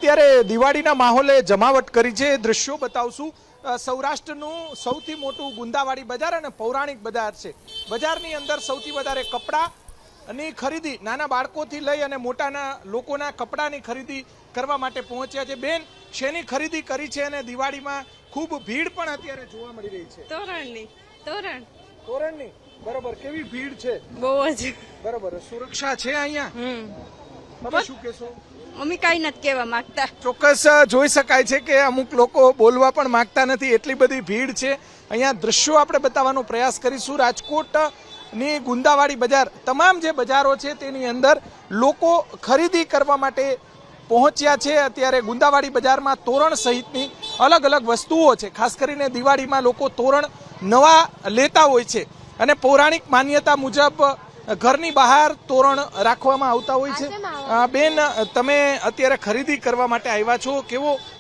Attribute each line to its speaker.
Speaker 1: અત્યારે દિવાળીના માહોલે જમાવટ કરી છે, દ્રશ્યો બતાવશું। સૌરાષ્ટ્રનું સૌથી મોટું ગુંદાવાડી બજાર અને પૌરાણિક બજાર છે। બજારની અંદર સૌથી વધારે કપડાની ખરીદી નાના બાળકોથી લઈ અને મોટાના લોકોના કપડાની ખરીદી કરવા માટે પહોંચ્યા છે। બેન, શેની ખરીદી કરી છે અને દિવાળીમાં ખૂબ ભીડ પણ અત્યારે જોવા મળી રહી છે? તોરણની બરોબર, કેવી ભીડ છે?
Speaker 2: બહુ જ
Speaker 1: બરોબર, સુરક્ષા છે અહીંયા? તમે શું કહેશો?
Speaker 2: અમે કઈ નથી કહેવા માંગતા।
Speaker 1: ચોક્કસ જોઈ શકાય છે કે અમુક લોકો બોલવા પણ માંગતા નથી, એટલી બધી ભીડ છે। અહીંયા દ્રશ્યો આપણે બતાવવાનો પ્રયાસ કરીશું। રાજકોટની ગુંદાવાડી બજાર, તમામ જે બજારો છે તેની અંદર લોકો ખરીદી કરવા માટે પહોંચ્યા છે। અત્યારે ગુંદાવાડી બજારમાં તોરણ સહિતની અલગ અલગ વસ્તુઓ છે। ખાસ કરીને દિવાળીમાં લોકો તોરણ નવા લેતા હોય છે અને પૌરાણિક માન્યતા મુજબ ઘરની બહાર તોરણ રાખવામાં આવતા હોય છે। બેન, તમે અત્યારે ખરીદી કરવા માટે આવ્યા છો, કેવો